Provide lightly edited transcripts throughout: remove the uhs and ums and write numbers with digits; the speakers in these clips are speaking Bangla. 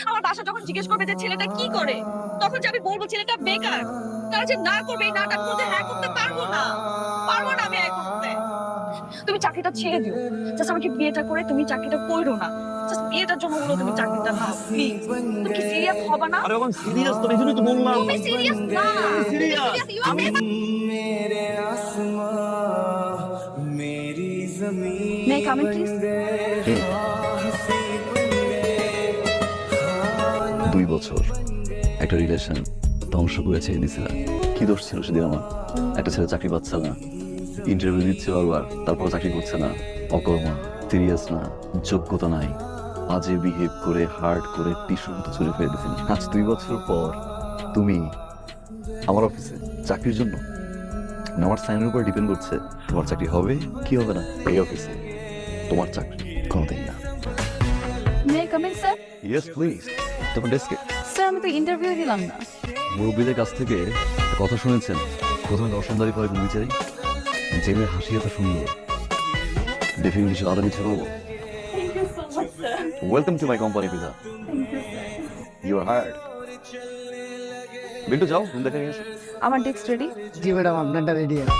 আমার বাসা যখন জিজ্ঞেস করবে যে ছেলেটা কি করে, তখন যে আমি বলবো ছেলেটা বেকার, তারা যে না করবে এই নাটক করতে, হ্যাঁ করতে পারবো না, পারবো না আমি হ্যাঁ করতে। তুমি চাকরিটা ছেড়ে দিও, জাস্ট আমাকে বিয়েটা করে তুমি চাকরিটা করো না, জাস্ট বিয়েটার জন্য হলো তুমি চাকরিটা নাও প্লিজ। তুমি কি সিরিয়াস হবে না? আরে এখন সিরিয়াস তো, এই জন্যই তো বললাম। তুমি সিরিয়াস না, সিরিয়াস। আমি मेरे आसमां मेरी जमीन May I come in, please? 2 বছর একটা রিলেশন ধ্বংস করে ছেড়ে দিয়েছিলাম। কি দোষ ছিল সেদিন আমার? একটা ছেলে চাকরি পাচ্ছে না, ইন্টারভিউ দিচ্ছে বারবার, তারপর চাকরি করছে না, অকর্মা, সিরিয়াস না, যোগ্যতা নাই, বাজে বিহেভ করে হার্ড করে টিস্যুর মতো ছুঁড়ে ফেলে দিয়েছেন। আজ 2 বছর পর তুমি আমার অফিসে চাকরির জন্য, আমার সাইনের উপর ডিপেন্ড করছে তোমার চাকরি হবে কি হবে না। এই অফিসে তোমার চাকরি কোনোদিন না। May I come in, sir? Yes please. তোমার ডেস্কে স্যার আমি তো ইন্টারভিউ দিলাম না। মুরব্বীদের কাছ থেকে একটা কথা শুনেছেন, প্রথমে দর্শনদারি করে বিচারি, যে মেয়ের হাসি এত সুন্দর ডেফিনেটলি সে আলাদা কিছু বলবো। Thank you so much, sir. Welcome to my company pizza. You are hired. Biltu যাও, রুম দেখে নিয়ে এসো। আমার ডেস্ক রেডি? জি ম্যাডাম, আপনারটা রেডি আছে।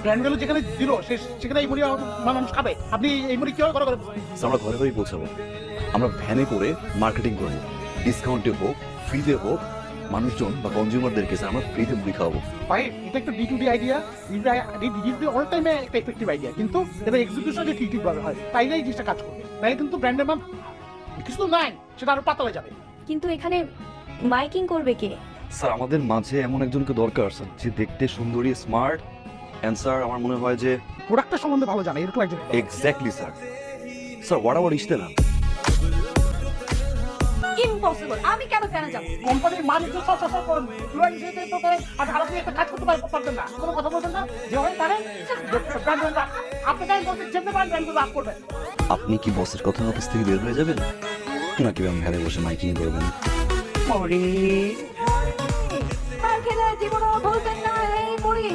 ব্র্যান্ডগুলো যেখানে দিল সেখানে এই মুড়ি মানুষ খাবে, আপনি এই মুড়ি কিভাবে করে So, আমরা ঘরে ঘরেই পৌঁছাবো, আমরা ভ্যানে করে মার্কেটিং করবো, ডিসকাউন্টে হোক ফ্রিতে হোক, মানুষজন বা কনজিউমারদেরকে আমরা ফ্রিতে মুড়ি খাওয়াবো। ভাই এটা একটা B2B আইডিয়া, B2B অল টাইমে একটা এফেক্টিভ আইডিয়া, কিন্তু এটা এক্সিকিউশন যে ঠিকঠাক ভাবে হয় তাইলে এই জিনিসটা কাজ করবে, তাই কিন্তু ব্র্যান্ডের নাম কিছু তো নাই, সেটা আরো পাতলা যাবে। কিন্তু এখানে মাইকিং করবে কে? স্যার আমাদের মাঝে এমন একজনকে দরকার স্যার, যে দেখতে সুন্দরী, স্মার্ট, এন্ড স্যার আমার মনে হয় যে প্রোডাক্টটা সম্বন্ধে ভালো জানে এরকম একজন। Exactly sir. Sir what about ইশতেলা? ইম্পসিবল, আমি কেন যাব? কোম্পানির মালিক তো সব করেন, ক্লায়েন্ট হিসেবে তো করেন, আর আপনি একটা কাজ করতে পারতেন না, কোনো কথা বলতেন না, যেভাবে পারেন ব্র্যান্ড আপনি কাজ করতে যেতে পারেন, ব্র্যান্ড আপ করবেন। আপনি কি বসের কথা অফিস থেকে বের হয়ে যাবেন নাকি আমি ভ্যানে বসে মাইকিং করবেন? আর খেলে জীবনে ভুলবেন না এই মুড়ি।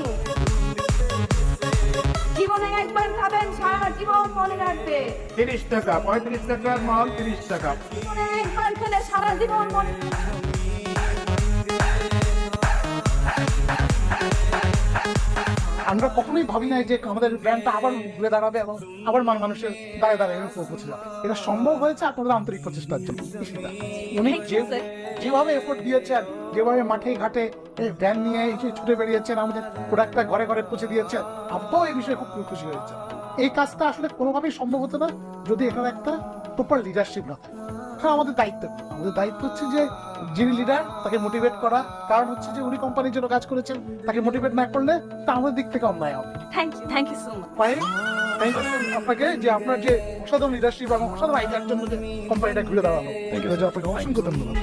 জীবনে একবার খাবেন, সারা জীবন মনে রাখবে। 30 টাকা, 35 টাকার মাল 30 টাকা। জীবনে একবার খেলে সারা জীবন মনে। আমরা কখনোই ভাবি নাই যে আমাদের ব্র্যান্ডটা আবার ঘুরে দাঁড়াবে এবং আবার মানুষের দাঁড়িয়ে দাঁড়িয়ে পৌঁছে যাবে। এটা সম্ভব হয়েছে আপনাদের আন্তরিক প্রচেষ্টার জন্য। উনি যেভাবে এফোর্ট দিয়েছেন, যেভাবে মাঠে ঘাটে ভ্যান নিয়ে এসে ছুটে বেরিয়েছেন, আমাদের প্রোডাক্টটা ঘরে ঘরে পৌঁছে দিয়েছেন, আপনিও এই বিষয়ে খুব খুশি হয়েছে। এই কাজটা আসলে কোনোভাবেই সম্ভব হতো না যদি এখানে একটা প্রপার লিডারশিপ না থাকে। হ্যাঁ আমাদের দায়িত্ব হচ্ছে যে যিনি লিডার তাকে মোটিভেট করা, কারণ হচ্ছে যে উনি কোম্পানির জন্য কাজ করেছেন, তাকে মোটিভেট না করলে তা আমাদের দিক থেকে অন্যায় হবে। Thank you so much. Thank you আপনাকে যে আপনার যে অসাধারণ লিডারশিপ এবং অসাধারণ আইডিয়ার জন্য যে কোম্পানিটা ঘুরে দাঁড়ানো। Thank you, আপনাকে অসংখ্য ধন্যবাদ।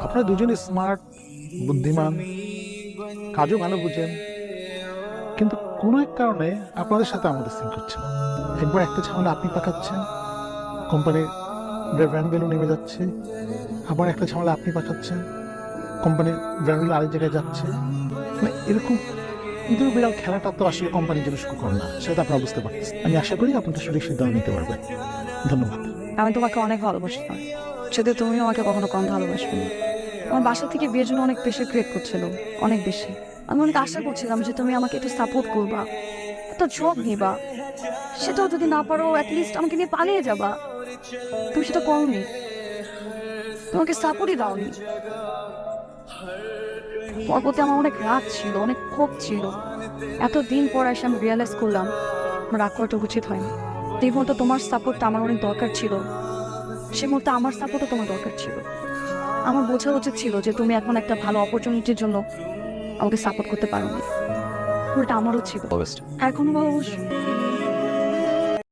আপনারা দুজনই স্মার্ট, বুদ্ধিমান, কাজও ভালো বুঝেন, কিন্তু কোনো এক কারণে আপনাদের সাথে আমাদের সিঙ্ক হচ্ছে না। একবার একটা ঝামেলা আপনি পাঠাচ্ছেন, কোম্পানির ব্র্যান্ড ভ্যালু নেমে যাচ্ছে, আবার একটা ঝামেলা আপনি পাঠাচ্ছেন, কোম্পানির ব্র্যান্ড ভ্যালু আরেক জায়গায় যাচ্ছে। মানে এরকম ইঁদুর বিড়াল খেলাটা তো আসলে কোম্পানির জন্য সুখকর না, সেটা আপনারা বুঝতে পারতেছেন। আমি আশা করি আপনাদের সঠিক সিদ্ধান্ত নিতে পারবেন। ধন্যবাদ। আমি তোমাকে অনেক ভালোবাসি, যদি তুমিও আমাকে কখনো কম ভালোবাসবে না। আমার বাসা থেকে বিয়ের জন্য অনেক প্রেশার ক্রিয়েট করছিল, অনেক বেশি। আমি অনেক আশা করছিলাম যে তুমি আমাকে একটু সাপোর্ট করবা, একটা জব নিবা, সেটাও যদি না পারো অ্যাটলিস্ট আমাকে নিয়ে পালিয়ে যাবা। তুমি সেটা করোনি, তোমাকে সাপোর্টই দাওনি। ওর প্রতি আমার অনেক রাগ ছিল, অনেক ক্ষোভ ছিল। এতদিন পর এসে আমি রিয়েলাইজ করলাম আমার রাগ করাটা উচিত হয়নি। এই মুহূর্তে তোমার সাপোর্টটা আমার অনেক দরকার ছিল, সে মুহূর্তে আমার সাপোর্টও তোমার দরকার ছিল। আমার বোঝা উচিত ছিল যে তুমি এখন একটা ভালো অপরচুনিটির জন্য আমাকে সাপোর্ট করতে পারো না, ওটা আমারও ছিল। এখনো ভালোবাসো।